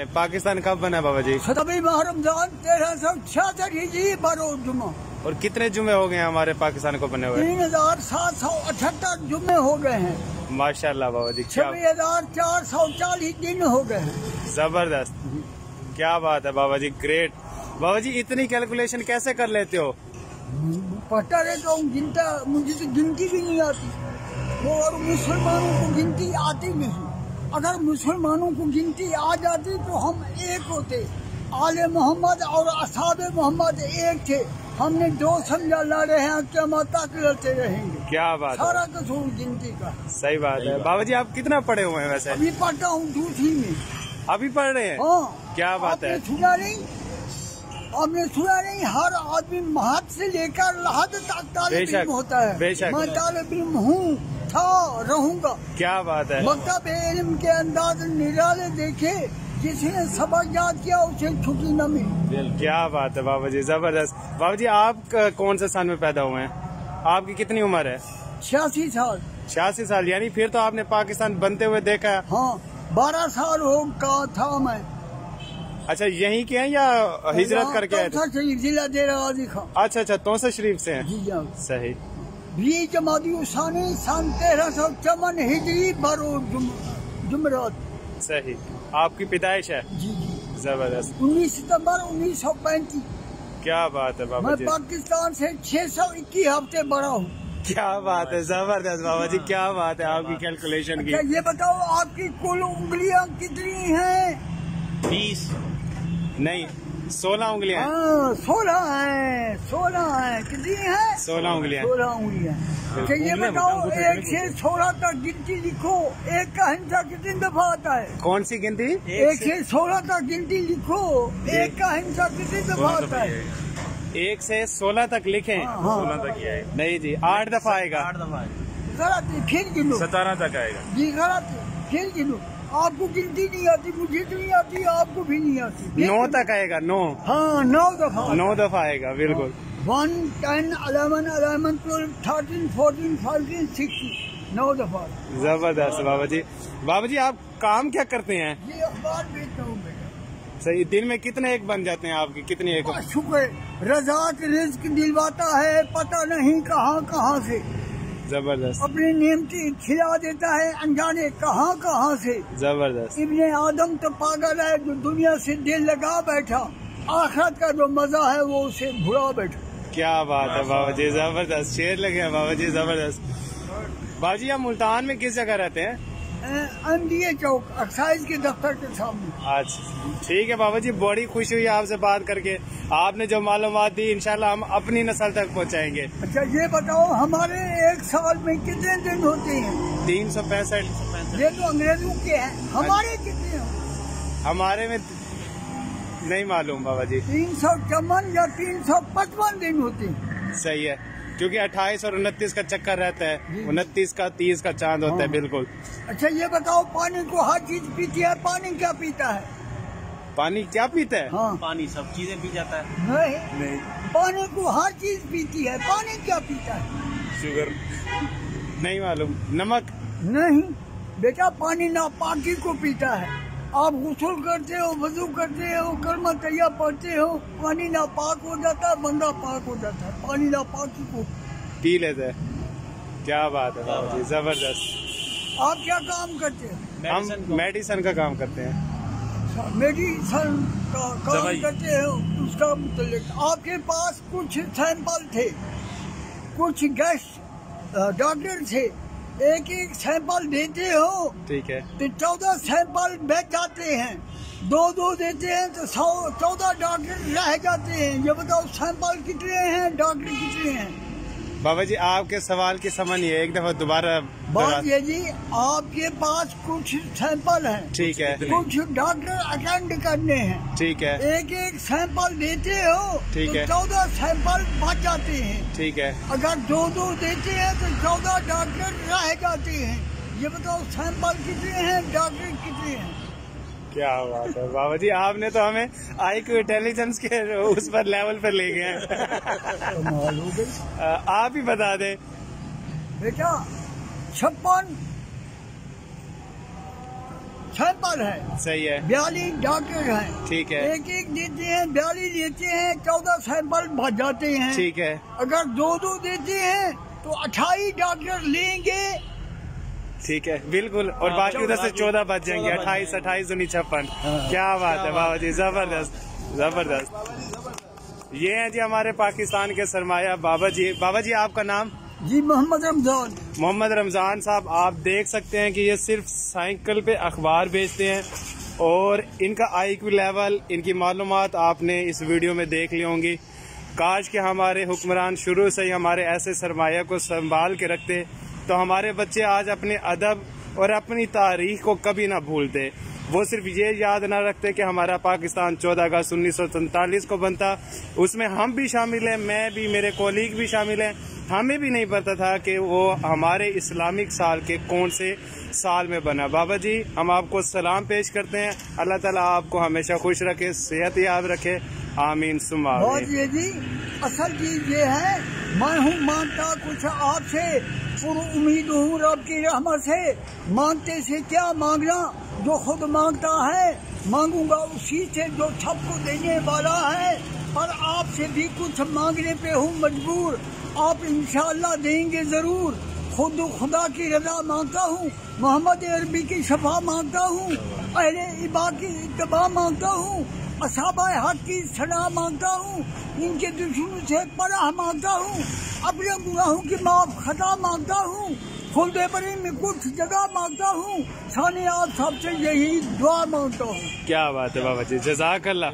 पाकिस्तान कब बना बाबा जी? 17 रमजान 1366 हिजरी बरोज जुमा। और कितने जुमे हो गए हमारे पाकिस्तान को बने हुए? 3778 जुमे हो गए हैं। माशाल्लाह बाबा जी। 6440 दिन हो गए हैं। जबरदस्त, क्या बात है बाबा जी, ग्रेट। बाबा जी इतनी कैलकुलेशन कैसे कर लेते हो? पढ़ता रहता हूँ, गिनता, मुझे तो गिनती भी नहीं आती। वो और मुसलमानों को गिनती आती नहीं। अगर मुसलमानों को गिनती आ जाती तो हम एक होते। आले मोहम्मद और असहाबे मोहम्मद एक थे। हमने दो समझा ला रहे हैं, क्या माता लड़ते रहेंगे। क्या बात, सारा कसूर गिनती का। सही बात है। बाबा जी आप कितना पढ़े हुए हैं वैसे? अभी पढ़ता हूँ दूसरी में। अभी पढ़ रहे हैं? हाँ। क्या बात है। सुना नहीं, आपने सुना नहीं, हर आदमी महत से लेकर लहद तक तालिब इल्म होता है। बेशक मैं तालिब इल्म हूँ, था, रहूंगा। क्या बात है। मकतब इल्म के अंदाज निराले देखे, जिसने सबक याद किया उसे छुट्टी न मिली। क्या बात है बाबा जी, जबरदस्त। बाबा जी आप कौन से साल में पैदा हुए हैं? आपकी कितनी उम्र है? 86 साल। 86 साल, यानी फिर तो आपने पाकिस्तान बनते हुए देखा है। हाँ, 12 साल हो का था मैं। अच्छा, यहीं के हैं या हिजरत करके आए थे? जिला देरा गाजी खां। अच्छा, तौसा शरीफ से हैं। जी हाँ। सही। 20 जमादी उसानी सन 1354 हिजरी बरोज जुमरात। सही, आपकी पैदाइश है? जी। जबरदस्त। 19 सितम्बर 1935। क्या बात है बाबा जी। मैं पाकिस्तान से 621 हफ्ते बड़ा हूँ। क्या बात है, जबरदस्त बाबा जी, क्या बात है आपकी कैलकुलेशन की। ये बताओ आपकी कुल उंगलियां कितनी हैं? 20 नहीं 16 उंगलियां। 16 है। 16 है। कितनी है? 16 उंगलियां। 16 उंगलियां। अच्छा ये बताओ 1 से 16 तक गिनती लिखो, 1 का हिंसा कितनी दफा आता है? कौन सी गिनती? 1 से 16 तक गिनती लिखो, 1 का हिंसा कितनी दफा आता है? 1 से 16 तक लिखें। 16 तक ही आएगा। नहीं जी, 8 दफा आएगा। 8 दफा गलत है, फिर गिनो। 17 तक आएगा जी, गलत है, फिर गिनो। आपको गिनती नहीं आती, मुझे तो नहीं आती, आपको भी नहीं आती। 9 तक आएगा। 9। हाँ, 9 दफा। 9 दफा आएगा, बिल्कुल। 1, 10, 11, 12, 13, 14, 15, 16, 9 दफा। जबरदस्त बाबा जी। बाबा जी आप काम क्या करते हैं? ये अखबार बेचता हूँ बेटा। सही। दिन में कितने एक बन जाते हैं आपकी? कितनी एक? शुक्र, रज़ाक रिज़्क दिलवाता है, पता नहीं कहाँ से। जबरदस्त। अपनी नेमती खिला देता है, अनजाने कहाँ से। जबरदस्त। इब्ने आदम तो पागल है जो दुनिया से दिल लगा बैठा, आखिरत का जो मजा है वो उसे भुला बैठा। क्या बात है बाबा जी, जबरदस्त शेर लगे हैं बाबा जी, जबरदस्त। बाबा जी आप मुल्तान में किस जगह रहते हैं? MDA चौक, एक्साइज के दफ्तर के सामने। अच्छा ठीक है बाबा जी, बड़ी खुशी हुई आपसे बात करके। आपने जो मालूमात दी इंशाल्लाह हम अपनी नस्ल तक पहुंचाएंगे। अच्छा ये बताओ हमारे एक साल में कितने दिन होते हैं? 365। ये तो अंग्रेजों के हैं, हमारे कितने हैं? हमारे में नहीं मालूम बाबा जी। 354 या 355 दिन होते हैं। सही है, क्योंकि 28 और 29 का चक्कर रहता है, 29 का 30 का चांद होता है। बिल्कुल। अच्छा ये बताओ पानी को हर चीज पीती है, पानी क्या पीता है? पानी क्या पीता है? हाँ। पानी सब चीजें पी जाता है। नहीं, पानी को हर चीज पीती है, पानी क्या पीता है? शुगर नहीं मालूम। नमक नहीं बेटा, पानी नापाकी को पीता है। आप गुस्ल करते हो, वजू करते हो, कलमा तैया पढ़ते हो, पानी नापाक हो जाता है, बंदा पाक हो जाता है। पानी नापाकी को पी लेते हैं। क्या बात है बाबा जी, जबरदस्त। आप क्या काम करते हैं? हम मेडिसिन का काम करते हैं। मेडिसिन का काम करते हो, उसका मुतल्लिक आपके पास कुछ सैंपल थे, कुछ गेस्ट डॉक्टर थे, एक सैंपल देते हो, ठीक है, तो 14 सैंपल बेच जाते हैं। 2 देते हैं तो 14 डॉक्टर रह जाते हैं। ये बताओ सैंपल कितने हैं, डॉक्टर कितने हैं? बाबा जी आपके सवाल की समझ नहीं है, एक दफा दोबारा। बात ये जी, आपके पास कुछ सैंपल हैं, ठीक है, कुछ डॉक्टर अटेंड करने हैं, ठीक है, एक सैंपल देते हो, ठीक है, 14 सैंपल बच जाते हैं, ठीक है। अगर 2 देते हैं तो 14 डॉक्टर रह जाते हैं। ये बताओ सैंपल कितने हैं, डॉक्टर कितने हैं? क्या बात है बाबा जी, आपने तो हमें IQ इंटेलिजेंस के उस पर लेवल पर ले गए हैं। आप ही बता दें बेटा। 56 सैंपल है। सही है। 42 डॉक्टर हैं। ठीक है। एक देते हैं, 42 देते हैं, 14 सैंपल भर जाते हैं। ठीक है। अगर 2 देते हैं तो 28 डॉक्टर लेंगे। ठीक है, बिल्कुल। और बाकी उधर से 14 बच जाएंगे। 28 28 19 56। क्या बात है बाबा जी, जबरदस्त जबरदस्त। ये हैं जी हमारे पाकिस्तान के सरमाया बाबा जी। बाबा जी आपका नाम? जी मोहम्मद रमजान। मोहम्मद रमजान साहब, आप देख सकते हैं कि ये सिर्फ साइकिल पे अखबार बेचते हैं और इनका IQ लेवल, इनकी मालूमात आपने इस वीडियो में देख ली होंगी। काश के हमारे हुक्मरान शुरू से ही हमारे ऐसे सरमाया को संभाल के रखते तो हमारे बच्चे आज अपने अदब और अपनी तारीख को कभी ना भूलते। वो सिर्फ ये याद ना रखते कि हमारा पाकिस्तान 14 अगस्त 1947 को बनता, उसमें हम भी शामिल हैं, मैं भी, मेरे कोलीग भी शामिल हैं। हमें भी नहीं पता था कि वो हमारे इस्लामिक साल के कौन से साल में बना। बाबा जी हम आपको सलाम पेश करते हैं। अल्लाह ताला आपको हमेशा खुश रखे, सेहत याद रखे, आमीन सुम्मा आमीन। ये जी असल चीज ये है, मैं हूँ मानता कुछ आपसे, पूरी उम्मीद हूँ रब की रहमत से। मांगते से क्या मांगना, जो खुद मांगता है मांगूंगा उसी से जो सबको देने वाला है। पर आपसे भी कुछ मांगने पे हूँ मजबूर, आप इंशाअल्लाह देंगे जरूर। खुद खुदा की रजा मांगता हूँ, मोहम्मद अरबी की शफा मांगता हूँ, अहले इबा की इत्तबा मांगता हूँ, असहाबा हक की सलाह मांगता हूँ, इनके दुश्मनों से पनाह मांगता हूँ, अपने गुनाहों की माफ खता मांगता हूँ, खुल्दे बरी में कुछ जगह मांगता हूँ। साने आप सबसे यही दुआ मांगता हूँ। क्या बात है बाबा जी, जज़ाकल्लाह।